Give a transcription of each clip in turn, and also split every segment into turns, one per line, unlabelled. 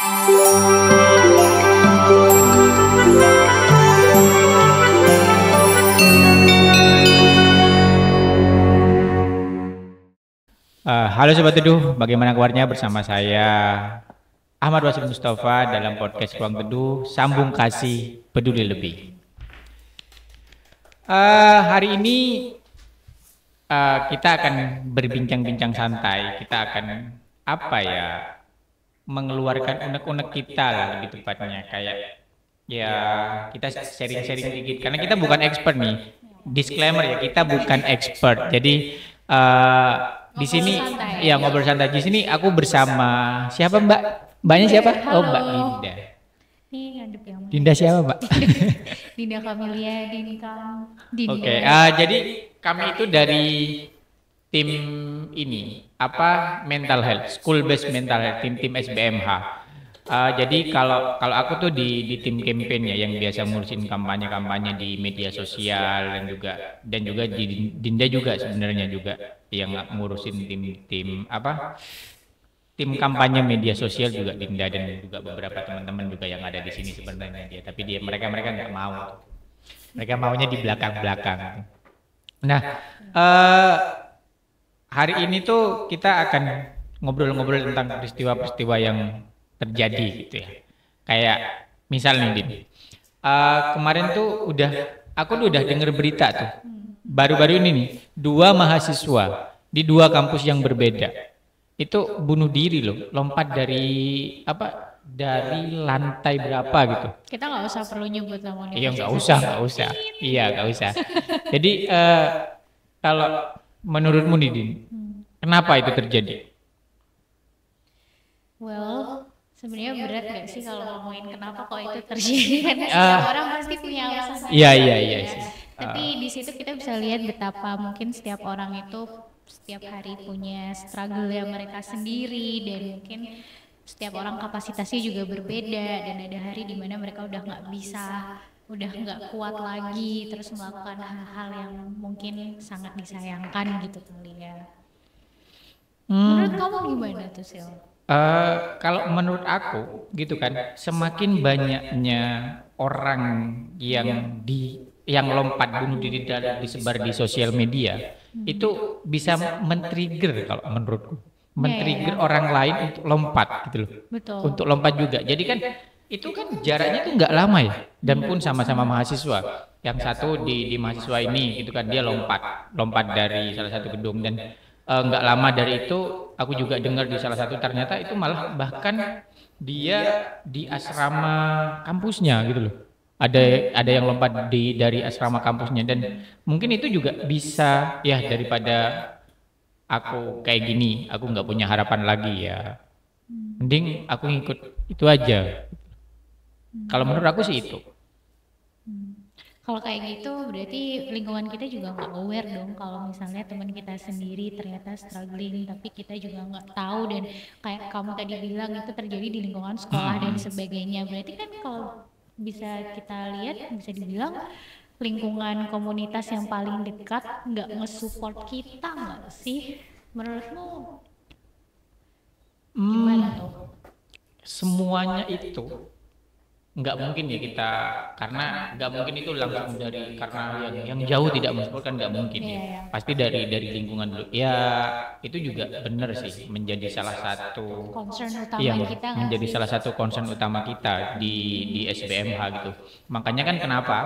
Halo Sobat Teduh, bagaimana kabarnya bersama saya Ahmad Wasim Mustafa dalam podcast Ruang Teduh, Sambung Kasih Peduli Lebih. Hari ini kita akan berbincang-bincang santai, kita akan mengeluarkan unek-unek kita lah lebih tepatnya, kayak ya kita sharing-sharing dikit karena kita bukan expert nih. Disclaimer ya, kita bukan expert. Jadi di sini
santai.
ya ngobrol santai. Di sini aku bersama siapa Mbak? Mbaknya siapa? Oh, Mbak
Halo.
Dinda.
Nih ngadep yang mana?
Dinda siapa, Mbak?
Dinda Camelia, Dinkam, Dinda.
Oke, jadi kami itu dari tim ini mental health, school based mental health, tim SBMH. Jadi kalau aku tuh di tim campaign ya yang biasa ngurusin kampanye-kampanye di media sosial dan juga di Dinda juga sebenarnya juga yang ngurusin tim kampanye media sosial juga Dinda dan juga beberapa teman-teman juga yang ada di sini sebenarnya dia, tapi mereka nggak mau. Mereka maunya di belakang-belakang. Nah, eh hari ini tuh kita akan ngobrol-ngobrol tentang peristiwa-peristiwa yang terjadi gitu ya. Kayak misal nih Din, kemarin tuh aku udah denger berita tuh. Baru-baru ini nih, dua mahasiswa di dua kampus yang berbeda itu bunuh diri loh, lompat dari lantai berapa gitu.
Kita nggak usah perlu nyebut nama
Iya
universitas.
nggak usah. Iya nggak usah. Jadi kalau menurutmu nih Din, kenapa itu terjadi?
Well, sebenarnya berat nggak sih kalau ngomongin kenapa kok itu terjadi? Karena setiap orang pasti punya alasan.
Iya
ya.
sih.
Tapi di situ kita bisa lihat betapa mungkin setiap orang itu setiap hari punya struggle yang mereka sendiri, dan mungkin setiap orang kapasitasnya juga berbeda, dan ada hari dimana mereka udah nggak bisa, udah nggak kuat lagi, terus melakukan hal-hal yang mungkin sangat disayangkan gitu kali ya. Menurut kamu gimana tuh Sil?
Kalau menurut aku gitu kan, semakin banyaknya orang yang lompat bunuh diri dan disebar di sosial media, itu bisa men-trigger kalau menurutku, men-trigger orang lain untuk lompat gitu loh.
Betul.
Untuk lompat juga. Jadi kan itu kan jaraknya tuh nggak lama ya, dan pun sama-sama mahasiswa. Yang satu di mahasiswa ini gitu kan, dia lompat dari salah satu gedung, dan nggak lama dari itu aku juga dengar di salah satu ternyata itu malah bahkan dia di asrama kampusnya gitu loh. Ada yang lompat dari asrama kampusnya, dan mungkin itu juga bisa ya, daripada aku kayak gini, aku nggak punya harapan lagi ya. Mending aku ngikut itu aja. Kalau menurut aku sih itu.
Kalau kayak gitu berarti lingkungan kita juga nggak aware dong kalau misalnya teman kita sendiri ternyata struggling, tapi kita juga nggak tahu, dan kayak kamu tadi bilang itu terjadi di lingkungan sekolah dan sebagainya. Berarti kan kalau bisa kita lihat, bisa dibilang lingkungan komunitas yang paling dekat nggak nge-support kita nggak sih? Menurutmu gimana tuh?
Semuanya itu nggak mungkin ya kita, karena nggak mungkin itu langsung dari karena yang jauh tidak mensupport, kan nggak mungkin ya. Pasti dari lingkungan dulu. Ya itu juga benar sih, menjadi salah satu
Concern utama kita nggak
menjadi
sih?
salah satu concern utama kita di SBMH gitu. Makanya kan kenapa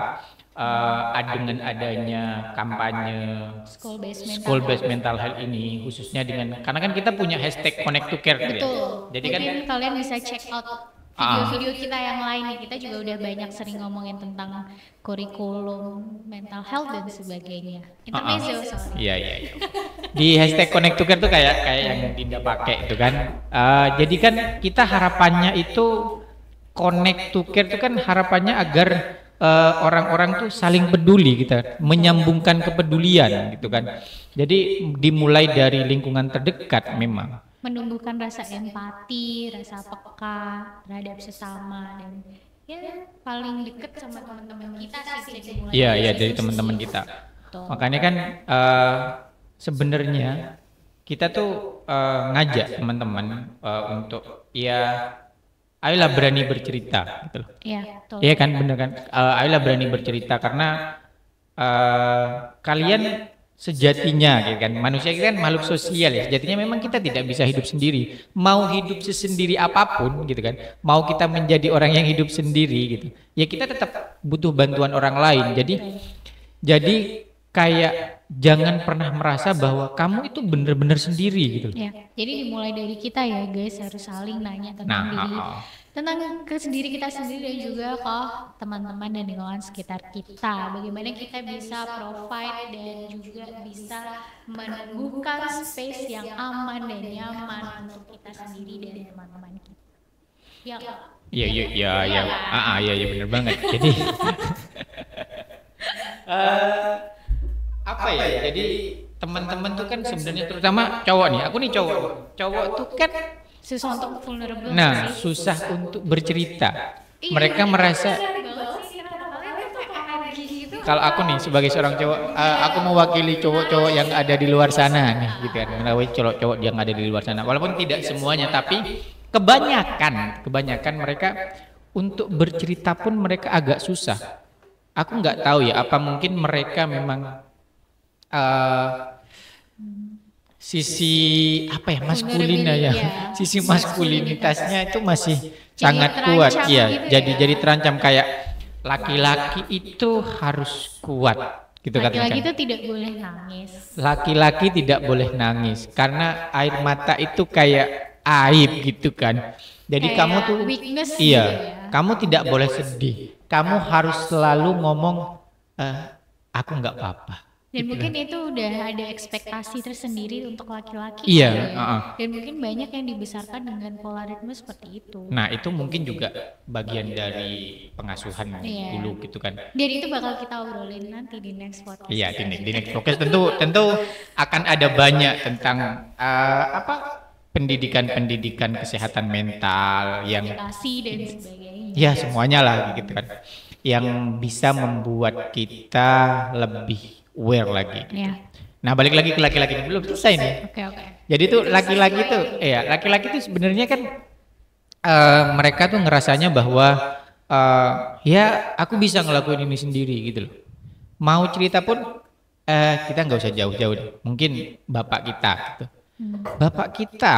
dengan adanya kampanye school based mental health ini, khususnya karena kan kita punya hashtag Connect to Care tuh ya.
Betul.
Jadi kan
Mungkin kalian bisa check out video-video kita yang lain nih. Kita juga udah banyak sering ngomongin tentang kurikulum mental health dan sebagainya. Intermezzo, sorry.
Iya. Di hashtag Connect to Care tuh kayak yang Dinda pakai itu kan. Jadi kan kita harapannya itu Connect to Care itu kan harapannya agar orang-orang tuh saling peduli, kita menyambungkan kepedulian gitu kan. Jadi dimulai dari lingkungan terdekat memang.
Menumbuhkan rasa empati, rasa peka terhadap sesama, dan ya paling deket sama teman-teman kita sih bisa dimulai.
Iya dari teman-teman kita.
Betul.
Makanya kan sebenarnya kita tuh ngajak teman-teman untuk ya ayolah berani bercerita gitu loh.
Iya, betul.
Iya kan, bener kan? Ayolah berani bercerita karena kalian sejatinya gitu kan, manusia itu kan makhluk sosial ya, sejatinya memang kita tidak bisa hidup sendiri, mau hidup sesendiri apapun gitu kan, mau kita menjadi orang yang hidup sendiri gitu ya, kita tetap butuh bantuan orang lain. Jadi kayak jangan pernah merasa bahwa kamu itu benar-benar sendiri gitu loh.
Ya, jadi dimulai dari kita ya guys, harus saling nanya
Nah,
tentang tentang ke sendiri kita sendiri dan juga ke teman-teman dan lingkungan sekitar kita. Bagaimana kita bisa provide dan juga bisa menumbuhkan space yang aman dan nyaman untuk kita sendiri dan teman-teman kita. Ya, Kak?
iya iya iya iya,
kan?
iya benar banget. Jadi apa ya? Jadi teman-teman tuh kan sebenarnya, terutama cowok nih, aku nih cowok tuh kan
Susah untuk vulnerable
nah
sih.
susah untuk bercerita.
Iya,
Mereka merasa,
keren banget sih karena kalian tuh energi gitu.
kalau aku nih sebagai seorang cowok, aku mewakili cowok-cowok yang ada di luar sana nih, gitu kan, mewakili cowok-cowok yang ada di luar sana. Walaupun tidak semuanya, tapi kebanyakan mereka untuk bercerita pun mereka agak susah. Aku nggak tahu ya, apa mungkin mereka memang eh, sisi apa ya, maskulin ya, sisi maskulinitasnya itu masih sangat kuat ya, jadi terancam, kayak laki-laki itu harus kuat gitu kan.
Laki-laki itu tidak boleh nangis.
Laki-laki tidak boleh nangis karena air mata itu kayak aib gitu kan. Jadi
Kayak
kamu tuh
weakness gitu
iya,
ya.
kamu tidak boleh sedih, kamu harus selalu ngomong aku nggak apa-apa.
Dan mungkin itu udah ada ekspektasi tersendiri untuk laki-laki
Iya,
kali ya. Dan mungkin banyak yang dibesarkan dengan pola ritme seperti itu.
Nah, itu mungkin juga bagian dari pengasuhan
Iya.
dulu gitu kan.
Dan itu bakal kita obrolin nanti di next podcast.
Iya, di next podcast tentu akan ada banyak tentang pendidikan kesehatan mental yang
Edukasi dan sebagainya.
ya semuanya lah gitu kan. Yang bisa membuat kita lebih aware lagi.
Ya.
Nah, balik lagi ke laki-laki, belum selesai nih.
Oke.
Jadi tuh laki-laki tuh sebenarnya kan mereka tuh ngerasanya bahwa ya aku bisa ngelakuin ini sendiri gitu loh. Mau cerita pun kita nggak usah jauh-jauh deh. Mungkin bapak kita gitu. Bapak kita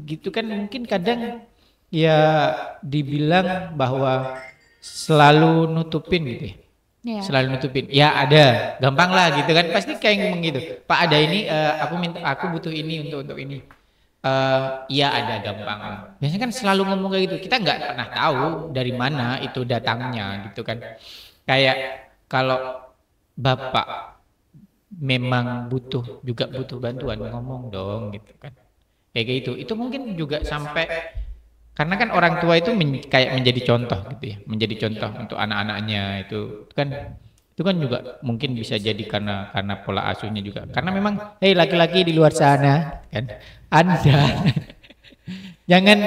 gitu kan mungkin kadang ya dibilang bahwa selalu nutupin gitu ya.
Ya.
Selalu nutupin. Ya ada, gampang lah gitu kan. Pasti kayak ngomong gitu. Pak ada ini, aku butuh ini untuk ini. Iya ada, gampang. Biasanya kan selalu ngomong kayak gitu. Kita nggak pernah tahu dari mana itu datangnya gitu kan. Kayak kalau bapak memang butuh bantuan, ngomong dong gitu kan. Kayak gitu. Itu mungkin juga sampai karena kan orang tua itu kayak menjadi contoh gitu ya, menjadi contoh untuk anak-anaknya itu kan juga mungkin bisa jadi karena pola asuhnya juga. Karena memang laki-laki di luar sana kan, Anda jangan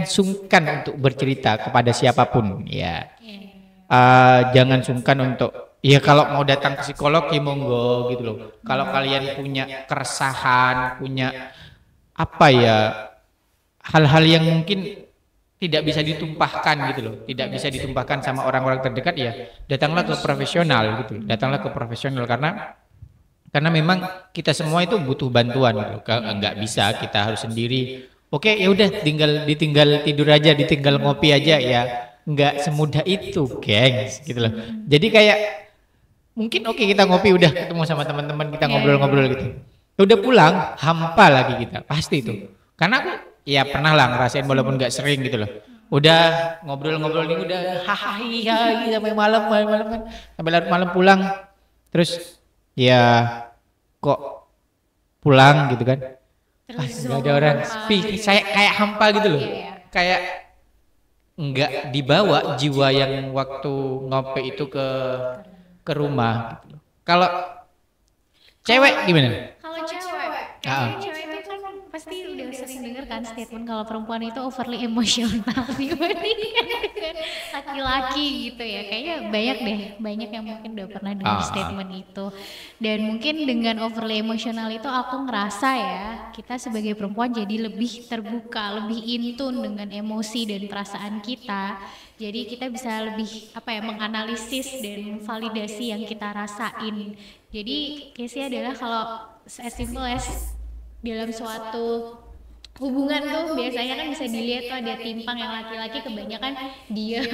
sungkan untuk bercerita kepada siapapun ya. Jangan sungkan untuk ya kalau mau datang ke psikolog ya monggo gitu loh. Kalau kalian punya keresahan, punya apa ya, hal-hal yang mungkin tidak bisa ditumpahkan gitu loh, tidak bisa ditumpahkan sama orang-orang terdekat ya, datanglah ke profesional gitu, datanglah ke profesional karena memang kita semua itu butuh bantuan gitu. Nggak bisa kita harus sendiri. Oke, ya udah ditinggal tidur aja, ditinggal ngopi aja ya, nggak semudah itu, gengs gitu loh. Jadi kayak mungkin kita ngopi udah ketemu sama teman-teman kita ngobrol-ngobrol gitu, udah pulang hampa lagi kita pasti itu. Karena aku ya pernah lah ngerasain walaupun nggak sering gitu loh. Udah ngobrol-ngobrol nih udah hahaha sampai malam kan. Sampai larut malam pulang. Terus ya kok pulang gitu kan. Nggak ada orang, sepi, saya kayak hampa gitu loh. Kayak nggak dibawa jiwa yang waktu ngopi itu ke rumah gitu loh. Kalau cewek gimana?
Kalau cewek itu kan pasti udah sering denger kan statement kalau perempuan itu overly emosional dibandingkan dengan laki-laki gitu ya. Kayaknya banyak deh, banyak yang mungkin udah pernah dengar
Ah,
statement itu. Dan mungkin dengan overly emosional itu aku ngerasa ya, kita sebagai perempuan jadi lebih terbuka, lebih in tune dengan emosi dan perasaan kita. Jadi kita bisa lebih apa ya, menganalisis dan validasi yang kita rasain. Jadi case-nya adalah kalau as simple as dalam suatu hubungan tuh biasanya kan bisa dilihat tuh ada timpang, yang laki-laki kebanyakan diam,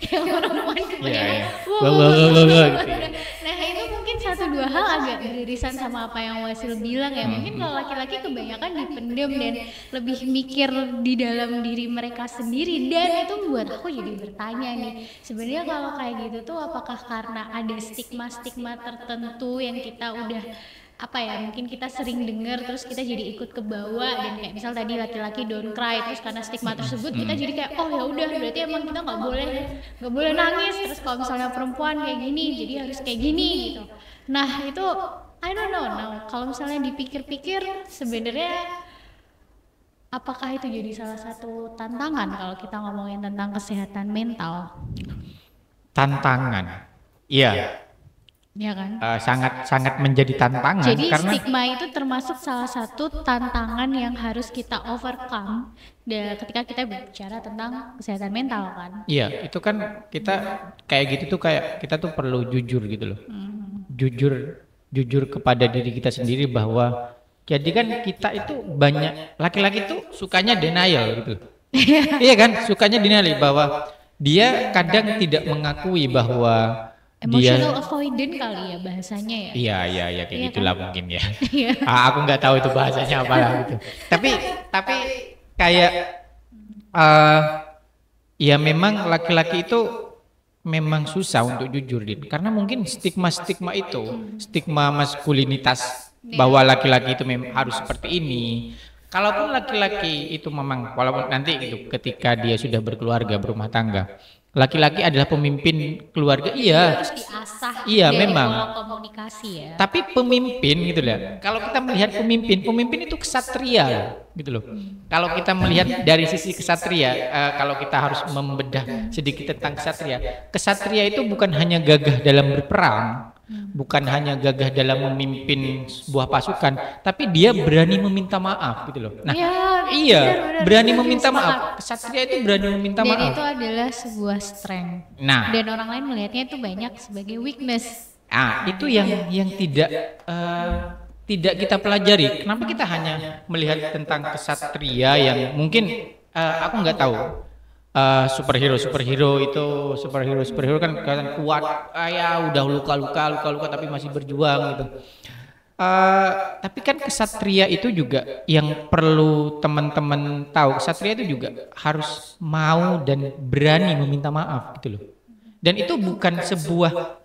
yang perempuan
iya
kebanyakan
iya.
wow,
Wah
wow,
wah
wow,
wah
wow,
wah
wow.
wah gitu ya.
Nah itu mungkin satu dua hal agak beririsan sama apa yang Wasil bilang ya, mungkin
Hmm.
kalau laki-laki kebanyakan dipendem dan lebih mikir di dalam diri mereka sendiri, dan itu membuat aku jadi bertanya nih, sebenarnya kalau kayak gitu tuh apakah karena ada stigma-stigma tertentu yang kita udah apa ya, mungkin kita sering dengar terus kita jadi ikut ke bawah, dan kayak misal tadi laki-laki don't cry, terus karena stigma tersebut kita jadi kayak oh ya udah berarti emang kita nggak boleh nangis, terus kalau misalnya perempuan kayak gini jadi harus kayak gini gitu. Nah itu I don't know. Nah kalau misalnya dipikir-pikir sebenarnya apakah itu jadi salah satu tantangan kalau kita ngomongin tentang kesehatan mental,
Tantangan. Iya,
ya kan?
sangat sangat menjadi tantangan
Jadi
karena
stigma itu termasuk salah satu tantangan yang harus kita overcome ketika kita berbicara tentang kesehatan mental kan.
iya, itu kan kita kayak gitu tuh kayak kita tuh perlu jujur gitu loh. Jujur jujur kepada diri kita sendiri bahwa jadi kan kita itu banyak laki-laki tuh sukanya denial gitu loh. Iya kan, sukanya denial bahwa dia kadang tidak mengakui bahwa
Emotional
dia
avoidant kali ya bahasanya ya.
iya iya iya kayak
Iya kan?
gitulah mungkin ya.
Iya.
Aku nggak tahu itu bahasanya apa lah gitu. Tapi kayak eh ya memang laki-laki itu memang susah untuk jujur Din. Karena mungkin stigma-stigma itu, stigma maskulinitas bahwa laki-laki itu memang harus seperti ini. Kalaupun laki-laki itu memang walaupun nanti gitu ketika dia sudah berkeluarga, berumah tangga, laki-laki adalah pemimpin keluarga, iya.
Harus diasah
Iya,
dari
memang.
pola komunikasi ya.
Tapi pemimpin gitu lah. Kalau kita melihat pemimpin, pemimpin itu kesatria gitu loh. Kalau kita melihat dari sisi kesatria, kalau kita harus membedah sedikit tentang kesatria, kesatria itu bukan hanya gagah dalam berperang, bukan hanya gagah dalam memimpin sebuah pasukan, tapi dia berani meminta maaf gitu loh. Nah,
Iya,
iya,
benar-benar,
berani
setuju,
meminta
sepakat.
maaf. Kesatria itu berani meminta
Dan
maaf.
itu adalah sebuah strength.
Nah,
Dan orang lain melihatnya itu banyak sebagai weakness.
itu yang tidak tidak kita pelajari. Kenapa kita hanya melihat tentang kesatria yang mungkin aku nggak tahu superhero itu superhero kan kelihatan kuat, ya udah luka tapi masih berjuang gitu. Tapi kan kesatria itu juga yang perlu teman-teman tahu. Kesatria itu juga harus mau dan berani meminta maaf gitu loh. Dan itu bukan sebuah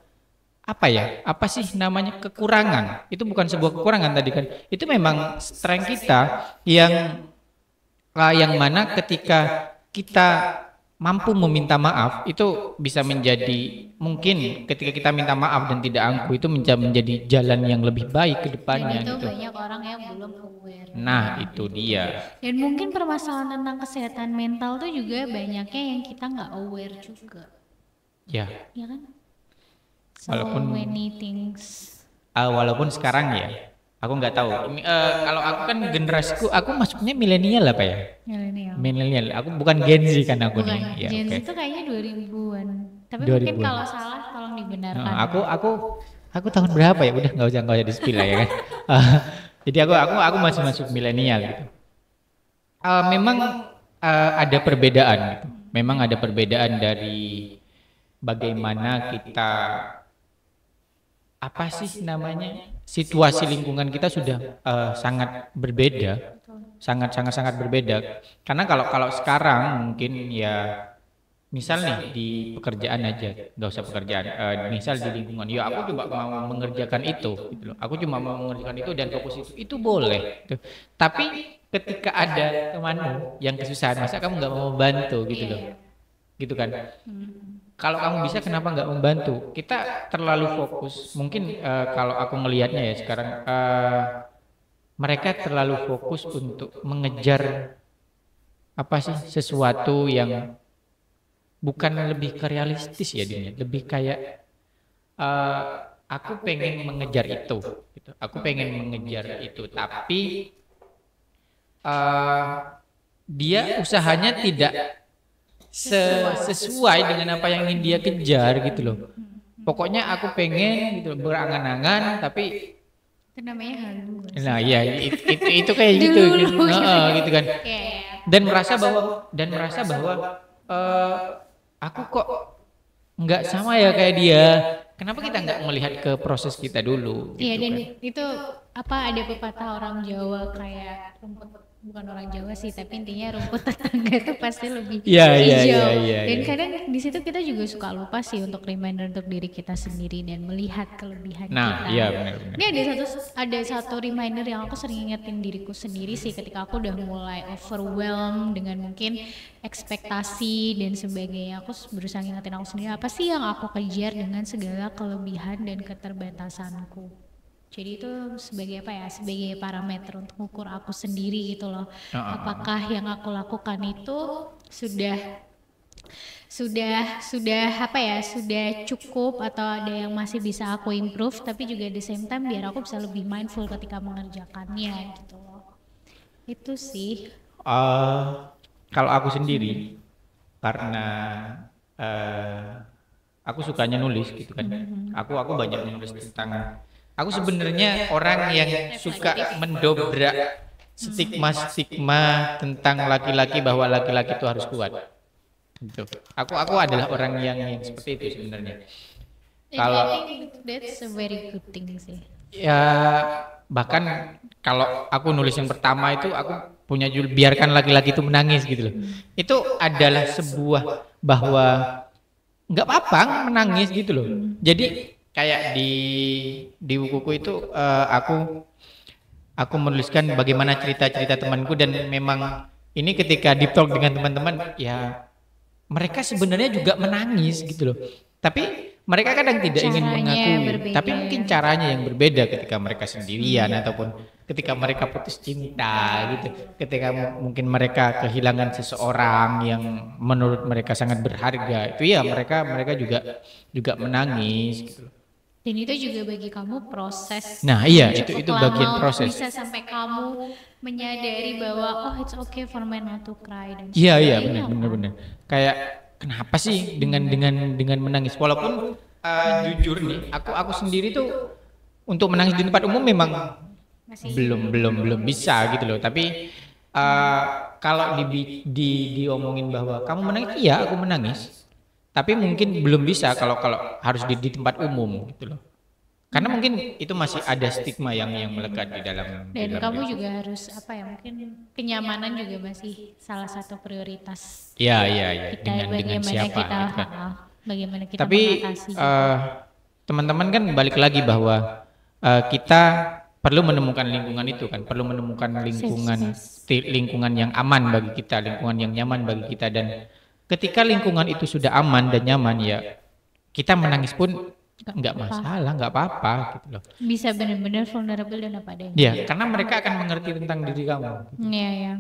apa ya? Apa sih namanya kekurangan? Itu bukan sebuah kekurangan tadi kan. Itu memang strength kita yang mana ketika kita mampu meminta maaf itu bisa menjadi mungkin ketika kita minta maaf dan tidak angkuh itu menjadi jalan yang lebih baik ke
Dan
depannya
itu
gitu.
banyak orang yang belum aware.
Nah, itu dia.
Dan mungkin permasalahan tentang kesehatan mental tuh juga banyaknya yang kita nggak aware juga.
Ya,
Ya kan? So
Walaupun-
many things.
walaupun sekarang ya aku nggak tahu. Kalau aku kan generasiku, aku masuknya milenial apa ya?
Milenial.
Milenial. Aku bukan Gen Z kan aku
Bukan,
nih. Ya,
Gen
oke.
Z itu kayaknya 2000-an. Tapi
2000-an.
mungkin kalau salah tolong dibenarkan.
Nah, aku tahun berapa ya? Udah nggak usah di-spill lah ya kan. Jadi aku masih masuk milenial gitu. Memang ada perbedaan gitu. Memang ada perbedaan dari bagaimana kita apa sih namanya situasi lingkungan kita sudah sangat berbeda, sangat berbeda. Karena kalau sekarang mungkin ya misal nih di pekerjaan aja, nggak usah pekerjaan, misal di lingkungan, ya aku coba mau mengerjakan itu, gitu loh. Aku cuma mau mengerjakan itu dan fokus itu boleh. Gitu. Tapi ketika ada temanmu yang kesusahan, masa kamu nggak mau membantu gitu loh, gitu kan? Kalau kamu bisa, kenapa nggak membantu? Kita terlalu fokus. Mungkin kalau aku ngelihatnya ya sekarang mereka terlalu fokus untuk mengejar apa sih sesuatu yang bukan lebih ke realistis ya dunia, lebih kayak eh, aku pengen mengejar itu, gitu. Aku pengen mengejar itu, tapi eh, dia usahanya tidak sesuai dengan apa yang ingin dia kejar gitu loh. Pokoknya aku pengen gitu loh, berangan-angan, tapi
Itu namanya halu nggak sih?
nah ya itu kayak gitu, gitu.
Dulu
Heeh, gitu kan.
Iya, iya.
Dan merasa bahwa eh, aku kok nggak sama ya kayak dia. Kenapa kita nggak melihat ke proses kita dulu
Iya,
gitu
dan
kan?
itu apa, ada pepatah orang Jawa kayak rumput, bukan orang Jawa sih, tapi intinya rumput tetangga itu pasti lebih
Iya iya iya
hijau.
iya.
Dan
Iya.
kadang di situ kita juga suka lupa sih untuk reminder untuk diri kita sendiri dan melihat kelebihan
Nah,
kita.
iya benar-benar.
Ini ada satu reminder yang aku sering ingetin diriku sendiri sih ketika aku udah mulai overwhelmed dengan mungkin ekspektasi dan sebagainya. Aku berusaha ngingetin aku sendiri apa sih yang aku kejar dengan segala kelebihan dan keterbatasanku. Jadi itu sebagai apa ya? Sebagai parameter untuk ukur aku sendiri gitu loh. Apakah yang aku lakukan itu sudah apa ya, sudah cukup atau ada yang masih bisa aku improve, tapi juga at the same time biar aku bisa lebih mindful ketika mengerjakannya gitu loh. Itu sih.
Eh, Kalau aku sendiri, karena eh, aku sukanya nulis gitu kan. Aku banyak nulis tentang. Aku sebenarnya orang yang suka mendobrak stigma-stigma tentang laki-laki, bahwa laki-laki itu harus kuat. Gitu. Aku adalah orang yang seperti itu sebenarnya.
And
Kalau
I think that's a very good thing sih.
ya bahkan kalau aku nulis yang pertama itu aku punya judul biarkan laki-laki itu menangis gitu loh. Itu adalah sebuah bahwa nggak apa-apa menangis gitu loh. Jadi kayak di bukuku itu aku menuliskan bagaimana cerita-cerita temanku, dan memang ini ketika deep talk dengan teman-teman ya mereka sebenarnya juga menangis gitu loh. Tapi mereka kadang tidak ingin
Caranya
mengakui,
berbeda
tapi mungkin
ya.
caranya yang berbeda ketika mereka sendirian ataupun ketika mereka putus cinta gitu. Ketika mungkin mereka kehilangan seseorang yang menurut mereka sangat berharga, itu ya mereka juga menangis gitu loh.
Dan itu juga bagi kamu proses
Nah, iya,
yang
itu
cukup
bagian
lama
proses.
bisa sampai kamu menyadari bahwa oh it's okay for men not to cry dan
Iya iya
sebagainya
benar
kan.
benar. Kayak kenapa sih dengan menangis, walaupun jujur nih aku sendiri tuh untuk menangis di tempat umum memang
Masih
belum bisa gitu loh. Tapi kalau diomongin bahwa kamu menangis, iya aku menangis. Tapi mungkin belum bisa kalau harus di tempat umum gitu loh. Karena mungkin itu masih ada stigma yang melekat di dalam
dan kamu
diri.
juga harus apa ya, mungkin kenyamanan juga masih salah satu prioritas
Iya iya iya,
kita,
dengan
bagaimana
siapa
kita
gitu kan.
bagaimana kita
Tapi
mengatasi
teman-teman kan balik lagi bahwa kita perlu menemukan lingkungan itu kan, perlu menemukan lingkungan yang aman bagi kita, lingkungan yang nyaman bagi kita, dan ketika lingkungan itu sudah aman dan nyaman ya kita menangis pun nggak masalah, nggak apa-apa gitu loh.
bisa benar-benar vulnerable dan apa adanya.
Ya, karena mereka akan mengerti tentang diri kamu.
Iya ya.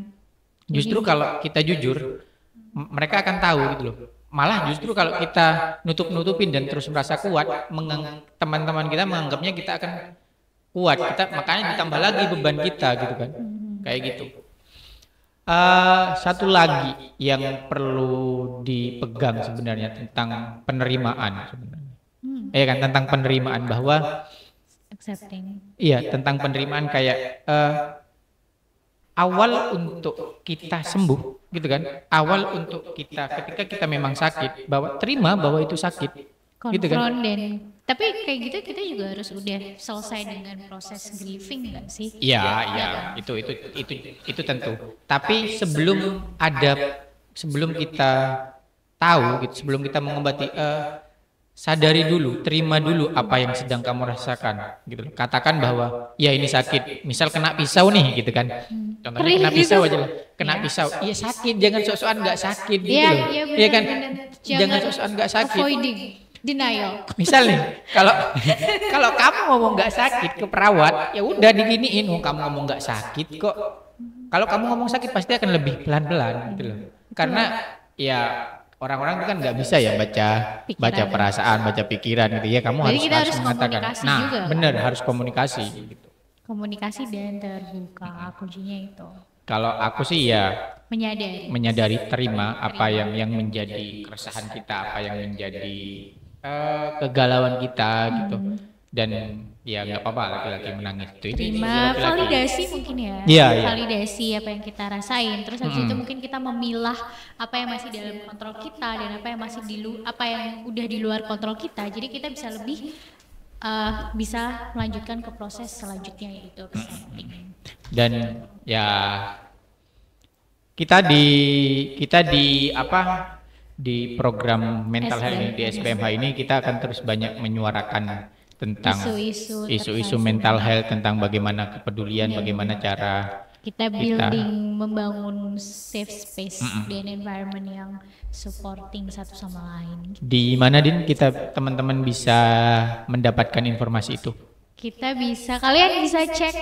Justru kalau kita jujur, mereka akan tahu gitu loh. Malah justru kalau kita nutup-nutupin dan terus merasa kuat, teman-teman kita menganggapnya kita akan kuat. Makanya ditambah lagi beban kita gitu kan. Kayak gitu. Satu lagi yang perlu dipegang sebenarnya tentang penerimaan sebenarnya. Ya kan, tentang penerimaan, bahwa
Accepting.
iya, tentang penerimaan kayak awal untuk kita sembuh gitu kan, awal untuk kita ketika kita memang sakit, bahwa terima bahwa itu sakit gitu kan.
Konfront dan tapi kayak gitu kita juga harus udah selesai dengan proses grieving nggak sih?
Iya iya, itu tentu, tapi sebelum kita tahu gitu, sebelum kita mengobati, sadari dulu, terima dulu apa yang sedang kamu rasakan gitu loh. Katakan bahwa ya ini sakit, misal kena pisau nih gitu kan, contohnya
Perih
kena
gitu.
pisau aja lah, kena
Ya.
pisau, iya sakit, jangan sok-sokan nggak sakit gitu
Iya,
loh,
iya
iya kan,
benar-benar.
jangan sok-sokan nggak sakit,
Avoiding. Denial.
Misal nih, kalau kalau kamu ngomong nggak sakit ke perawat, ya udah diginiin. Kamu ngomong nggak sakit kok. Kalau kamu ngomong sakit pasti akan lebih pelan-pelan gitu loh. Karena ya orang-orang itu kan nggak bisa ya baca perasaan, baca pikiran gitu ya. Kamu
Jadi kita harus
mengatakan.
komunikasi
Nah,
juga, kan?
bener harus komunikasi gitu.
Komunikasi dan terbuka, kuncinya itu.
Kalau aku sih ya
Menyadari.
terima apa yang menjadi keresahan kita, apa yang menjadi kegalauan kita gitu. Dan ya nggak apa-apa laki-laki menangis itu.
Terima validasi mungkin ya.
Iya, iya.
Validasi apa yang kita rasain. Terus habis itu mungkin kita memilah apa yang masih dalam kontrol kita dan apa yang masih apa yang udah di luar kontrol kita. Jadi kita bisa lebih bisa melanjutkan ke proses selanjutnya, yaitu accepting.
Dan ya kita di di program mental health ini, di SPMH ini kita akan terus banyak menyuarakan tentang isu-isu mental health, tentang bagaimana kepedulian, bagaimana cara
kita building, membangun safe space dan environment yang supporting satu sama lain.
Di mana Din kita teman-teman bisa mendapatkan informasi itu?
Kalian bisa cek.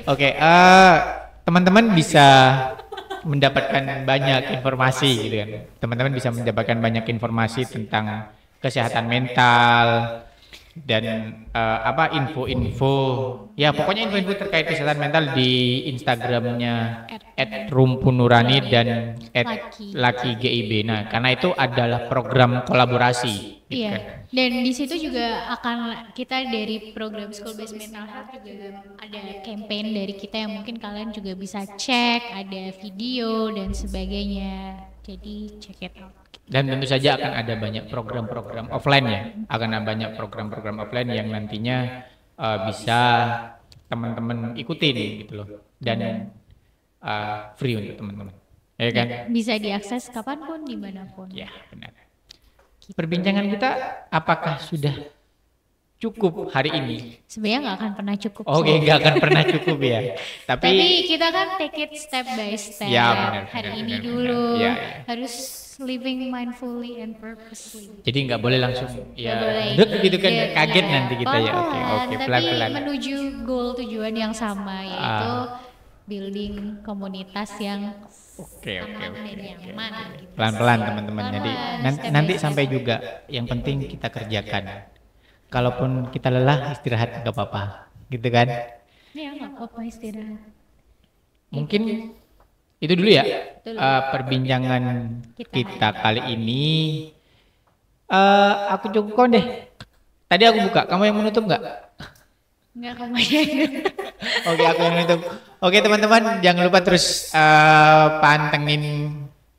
Oke. Teman-teman bisa mendapatkan banyak informasi gitu kan. Teman-teman bisa mendapatkan banyak informasi tentang kesehatan mental dan info-info. Ya pokoknya info-info terkait kesehatan mental di Instagramnya @rumpunurani dan @lakigib. Nah, karena itu adalah program kolaborasi. Gitu
Iya.
kan.
Dan di situ juga akan kita dari program School Based Mental Health juga ada campaign dari kita yang mungkin kalian juga bisa cek, ada video dan sebagainya. Jadi check it out.
Dan tentu saja akan ada banyak program-program offline ya, akan ada banyak program-program offline yang nantinya bisa teman-teman ikutin gitu loh, dan free untuk teman-teman, ya kan?
Bisa diakses kapanpun, dimanapun.
Ya benar. Perbincangan kita apakah sudah cukup hari ini?
Sebenarnya nggak akan pernah cukup.
Oke, nggak akan pernah cukup ya. Tapi
kita kan take it step by step.
Ya, benar,
hari
benar,
ini
benar,
dulu
benar. Ya.
harus living mindfully and purposely.
jadi nggak boleh langsung ya
Boleh
dek gitu kan,
dikit,
kaget
ya.
nanti kita ya. Oke,
Tapi
pelan-pelan.
menuju goal tujuan yang sama, yaitu building komunitas yang
Oke.
aman dan nyaman. Gitu.
Pelan-pelan teman-teman. Jadi
Pelan-pelan, step by
nanti
step.
sampai juga. Yang penting kita kerjakan. Kalaupun kita lelah, istirahat nggak apa-apa, gitu kan?
Ya nggak apa-apa istirahat.
Mungkin itu dulu ya
Dulu.
perbincangan kita kali ini. Aku cukupkan deh. Tadi aku buka, kamu yang menutup nggak?
Nggak kebayang.
Oke, aku yang menutup. Oke teman-teman, jangan lupa terus pantengin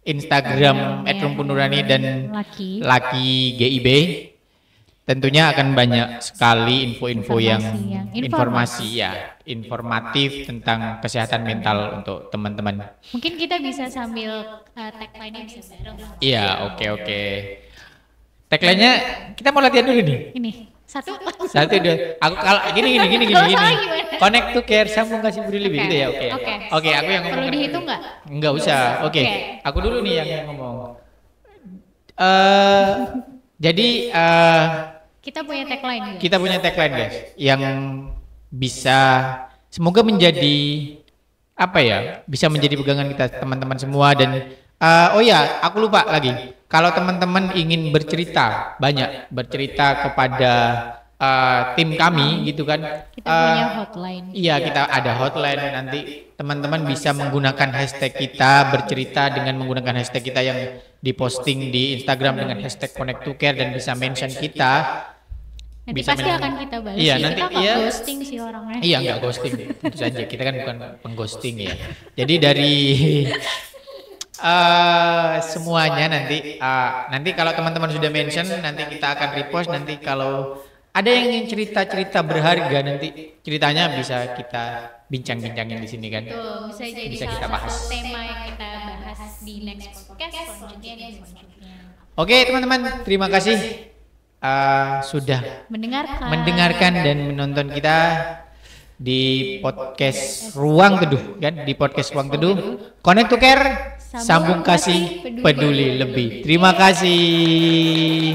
Instagram @rumpunurani dan Laki GIB. Tentunya akan banyak sekali info-info yang informatif tentang kesehatan mental untuk teman-teman.
Mungkin kita bisa sambil tagline-nya bisa bareng.
Iya, oke. Tagline-nya kita mau latihan dulu nih.
Ini satu
dua. Aku kalau gini.
Kalau salah gimana?
Connect to care, sambung kasih beri lebih gitu ya. Oke, aku yang ngomong.
Perlu dihitung nggak?
Nggak usah. Oke. Aku dulu nih yang ngomong. Jadi
Kita punya tagline guys.
kita punya tagline guys yang bisa semoga menjadi bisa menjadi pegangan kita teman-teman semua. Dan aku lupa lagi, kalau teman-teman ingin bercerita kepada tim kami gitu kan,
Kita punya hotline.
iya, kita ada hotline. Nanti teman-teman bisa menggunakan hashtag kita, bercerita dengan menggunakan hashtag kita yang diposting di Instagram dengan hashtag Connect to Care, dan bisa mention kita.
Nanti
Bisa
pasti akan kita balas.
Iya,
sih.
nanti
Kita nggak
iya.
ghosting sih orangnya.
Iya, nggak ghosting, tentu saja kita kan bukan pengghosting ya. Jadi dari semuanya nanti kalau teman-teman sudah mention, nanti kita akan repost. Nanti kalau ada yang ingin cerita berharga, nanti ceritanya bisa kita bincang-bincangin di sini kan.
Tuh, bisa jadi
Bisa
salah
kita bahas.
satu tema yang kita bahas di next podcast selanjutnya.
Oke teman-teman, terima kasih sudah mendengarkan dan menonton kita di podcast Ruang Teduh kan, di podcast Ruang Teduh. Connect to Care. sambung kasih, peduli lebih. Terima kasih.